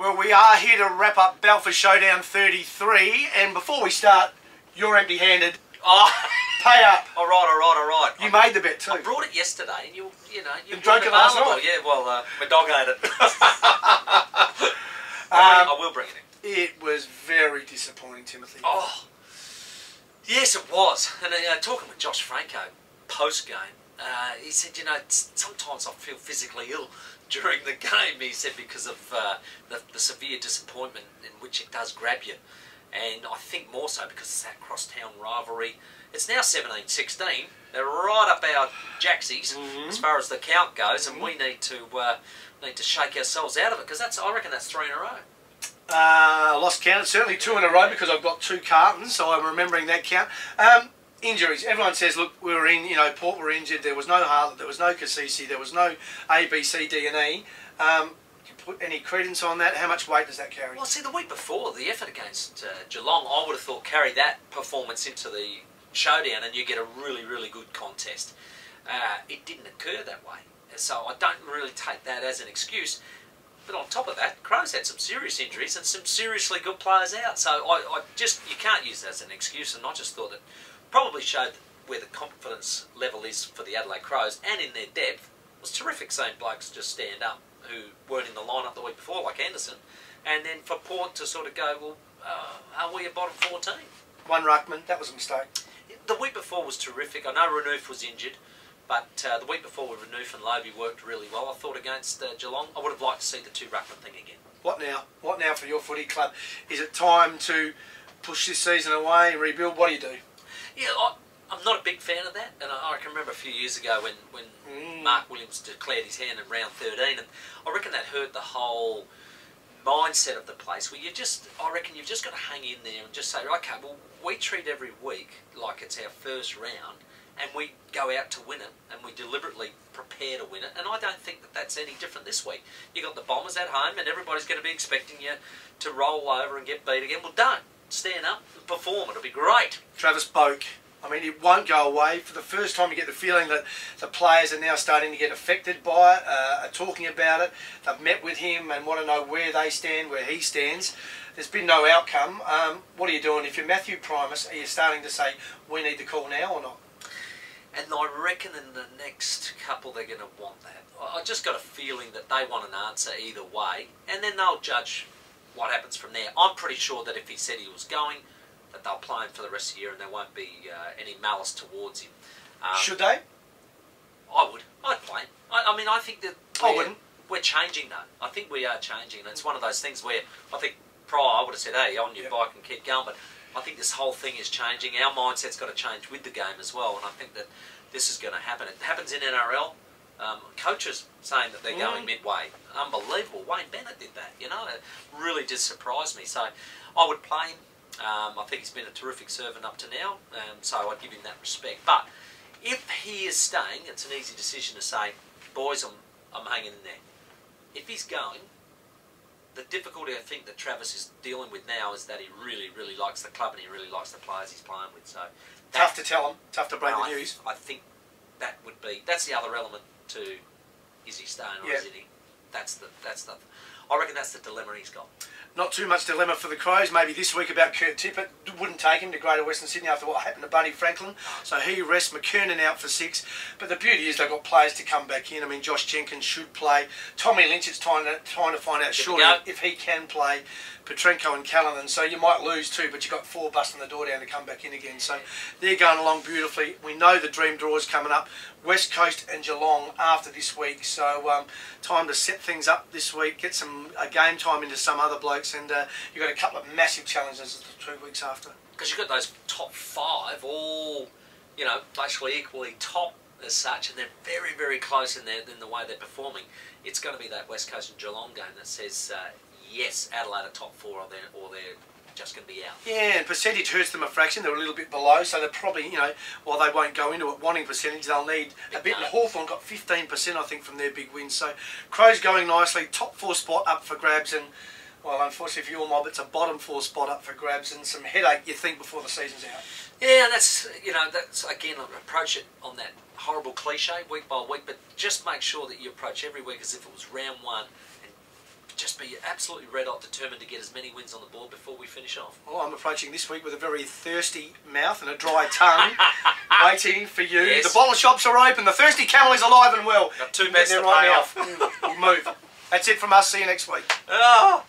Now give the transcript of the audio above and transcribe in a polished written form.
Well, we are here to wrap up Balfour Showdown 33, and before we start, you're empty-handed. Oh, pay up. All right. You made the bet too. I brought it yesterday, and you drank it last night. Yeah, well, my dog ate it. I will bring it in. It was very disappointing, Timothy. Oh, yes, it was. And talking with Josh Franco post-game, he said, sometimes I feel physically ill during the game, he said, because of the severe disappointment in which it does grab you. And I think more so because it's that crosstown rivalry. It's now 17-16. They're right up our jacksies as far as the count goes, and we need to shake ourselves out of it, because I reckon that's 3 in a row. I lost count. Certainly 2 in a row because I've got 2 cartons, so I'm remembering that count. Injuries. Everyone says, look, we were in, Port were injured. There was no Hartlett, there was no Cassisi, there was no A, B, C, D and E. Can you put any credence on that? How much weight does that carry? Well, see, the week before, the effort against Geelong, I would have thought carry that performance into the showdown and you get a really, really good contest. It didn't occur that way. So I don't really take that as an excuse. But on top of that, Crows had some serious injuries and some seriously good players out. So you can't use that as an excuse, and I just thought that probably showed where the confidence level is for the Adelaide Crows, and in their depth. It was terrific seeing blokes just stand up who weren't in the lineup the week before, like Anderson, and then for Port to sort of go, well, are we a bottom 14? One ruckman, that was a mistake. The week before was terrific. I know Renouf was injured, but the week before with Renouf and Lobie worked really well. I thought against Geelong, I would have liked to see the 2 ruckman thing again. What now? What now for your footy club? Is it time to push this season away and rebuild? What do you do? Yeah, I'm not a big fan of that, and I can remember a few years ago when Mark Williams declared his hand in round 13, and I reckon that hurt the whole mindset of the place, where I reckon you've just got to hang in there and just say, okay, well, we treat every week like it's our first round, and we go out to win it, and we deliberately prepare to win it, and I don't think that that's any different this week. You got the Bombers at home, and everybody's going to be expecting you to roll over and get beat again. Well, don't. Stand up and perform. It'll be great. Travis Boak. I mean, it won't go away. For the first time, you get the feeling that the players are now starting to get affected by it, are talking about it. They've met with him and want to know where they stand, where he stands. There's been no outcome. What are you doing? If you're Matthew Primus, are you starting to say, we need the call now or not? And I reckon in the next couple they're going to want that. I just got a feeling that they want an answer either way, and then they'll judge what happens from there. I'm pretty sure that if he said he was going, that they'll play him for the rest of the year and there won't be any malice towards him. Should they? I would. I'd play him. I mean, I think that we're changing though. I think we are changing. And it's one of those things where I think prior I would have said, hey, on your bike and keep going. But I think this whole thing is changing. Our mindset's got to change with the game as well. And I think that this is going to happen. It happens in NRL. Coaches saying that they're going midway. Unbelievable. Wayne Bennett did that, It really did surprise me. So I would play him. I think he's been a terrific servant up to now, so I'd give him that respect. But if he is staying, it's an easy decision to say, boys, I'm hanging in there. If he's going, the difficulty I think that Travis is dealing with now is that he really, really likes the club and he really likes the players he's playing with. So tough to tell him, tough to break the news. I think that's the other element to, is he staying or isn't he? I reckon that's the dilemma he's got. Not too much dilemma for the Crows. Maybe this week about Kurt Tippett. Wouldn't take him to Greater Western Sydney after what happened to Buddy Franklin. So he rests. McKernan out for 6. But the beauty is they've got players to come back in. I mean, Josh Jenkins should play. Tommy Lynch is trying to find out surely if he can play. Petrenko and Callanan. So you might lose 2, but you've got 4 busting the door down to come back in again. So they're going along beautifully. We know the dream draw is coming up. West Coast and Geelong after this week. So time to set things up this week. Get some game time into some other blokes. And you've got a couple of massive challenges 2 weeks after. Because you've got those top 5 all, basically equally top as such, and they're very, very close in the way they're performing. It's going to be that West Coast and Geelong game that says, yes, Adelaide are top 4 or they're just going to be out. Yeah, and percentage hurts them a fraction. They're a little bit below, so they're probably, while they won't go into it wanting percentage, they'll need a bit. And Hawthorn got 15%, I think, from their big win. So Crows going nicely, top 4 spot up for grabs, and well, unfortunately for your mob, it's a bottom 4 spot up for grabs and some headache, you think, before the season's out. Yeah, and that's again, approach it on that horrible cliche, week by week, but just make sure that you approach every week as if it was round 1 and just be absolutely red hot, determined to get as many wins on the board before we finish off. Well, I'm approaching this week with a very thirsty mouth and a dry tongue, waiting for you. Yes. The bottle shops are open. The thirsty camel is alive and well. Got 2 bets to pay right off. now. We'll move. That's it from us. See you next week. Oh.